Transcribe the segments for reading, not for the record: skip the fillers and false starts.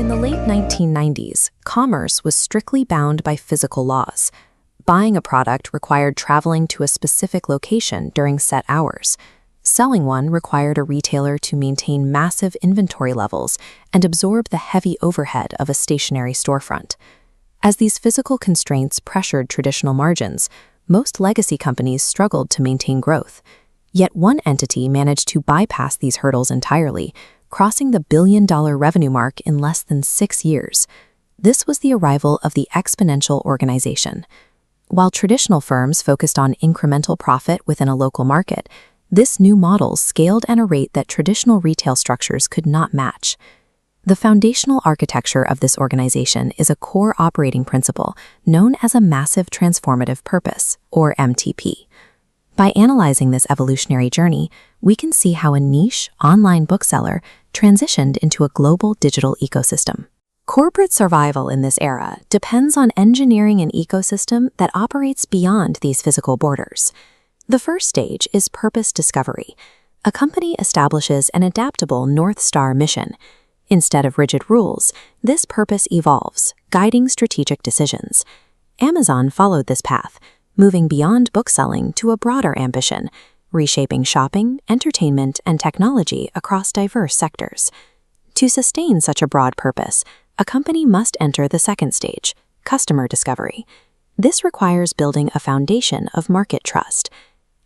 In the late 1990s, commerce was strictly bound by physical laws. Buying a product required traveling to a specific location during set hours. Selling one required a retailer to maintain massive inventory levels and absorb the heavy overhead of a stationary storefront. As these physical constraints pressured traditional margins, most legacy companies struggled to maintain growth. Yet one entity managed to bypass these hurdles entirely, crossing the billion-dollar revenue mark in less than 6 years. This was the arrival of the exponential organization. While traditional firms focused on incremental profit within a local market, this new model scaled at a rate that traditional retail structures could not match. The foundational architecture of this organization is a core operating principle known as a massive transformative purpose, or MTP. By analyzing this evolutionary journey, we can see how a niche, online bookseller transitioned into a global digital ecosystem. Corporate survival in this era depends on engineering an ecosystem that operates beyond these physical borders. The first stage is purpose discovery. A company establishes an adaptable North Star mission. Instead of rigid rules, this purpose evolves, guiding strategic decisions. Amazon followed this path, moving beyond bookselling to a broader ambition, reshaping shopping, entertainment, and technology across diverse sectors. To sustain such a broad purpose, a company must enter the second stage, customer discovery. This requires building a foundation of market trust.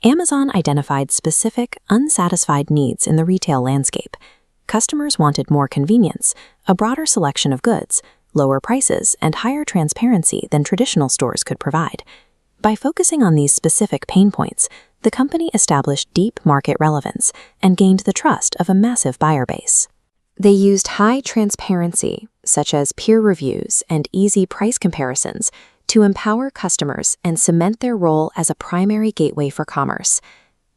Amazon identified specific, unsatisfied needs in the retail landscape. Customers wanted more convenience, a broader selection of goods, lower prices, and higher transparency than traditional stores could provide. By focusing on these specific pain points, the company established deep market relevance and gained the trust of a massive buyer base. They used high transparency, such as peer reviews and easy price comparisons, to empower customers and cement their role as a primary gateway for commerce.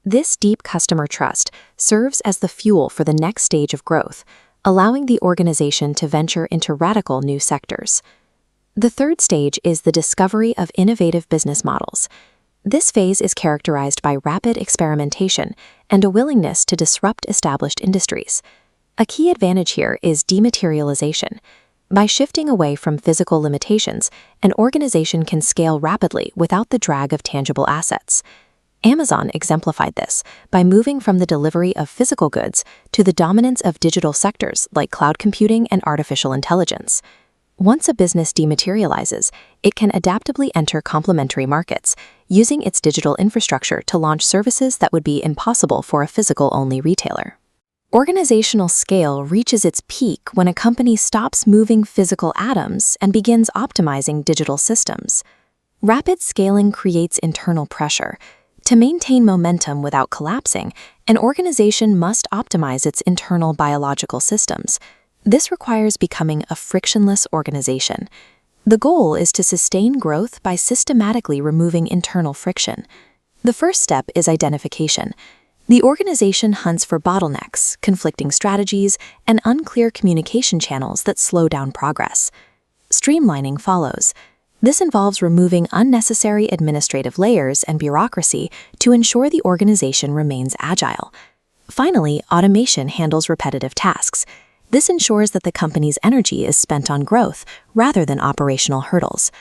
This deep customer trust serves as the fuel for the next stage of growth, allowing the organization to venture into radical new sectors. The third stage is the discovery of innovative business models. This phase is characterized by rapid experimentation and a willingness to disrupt established industries. A key advantage here is dematerialization. By shifting away from physical limitations, an organization can scale rapidly without the drag of tangible assets. Amazon exemplified this by moving from the delivery of physical goods to the dominance of digital sectors like cloud computing and artificial intelligence. Once a business dematerializes, it can adaptively enter complementary markets, using its digital infrastructure to launch services that would be impossible for a physical-only retailer. Organizational scale reaches its peak when a company stops moving physical atoms and begins optimizing digital systems. Rapid scaling creates internal pressure. To maintain momentum without collapsing, an organization must optimize its internal biological systems. This requires becoming a frictionless organization. The goal is to sustain growth by systematically removing internal friction. The first step is identification. The organization hunts for bottlenecks, conflicting strategies, and unclear communication channels that slow down progress. Streamlining follows. This involves removing unnecessary administrative layers and bureaucracy to ensure the organization remains agile. Finally, automation handles repetitive tasks. This ensures that the company's energy is spent on growth rather than operational hurdles.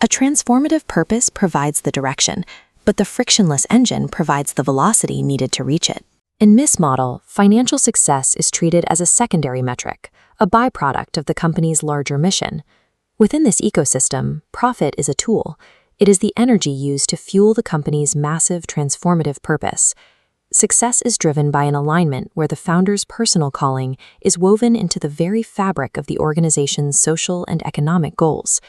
A transformative purpose provides the direction, but the frictionless engine provides the velocity needed to reach it. In this model, financial success is treated as a secondary metric, a byproduct of the company's larger mission. Within this ecosystem, profit is a tool. It is the energy used to fuel the company's massive transformative purpose. Success is driven by an alignment where the founder's personal calling is woven into the very fabric of the organization's social and economic goals.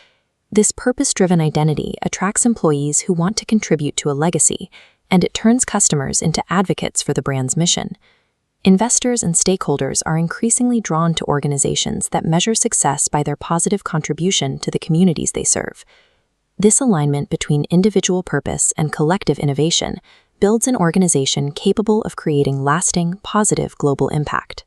This purpose-driven identity attracts employees who want to contribute to a legacy, and it turns customers into advocates for the brand's mission. Investors and stakeholders are increasingly drawn to organizations that measure success by their positive contribution to the communities they serve. This alignment between individual purpose and collective innovation builds an organization capable of creating lasting, positive global impact.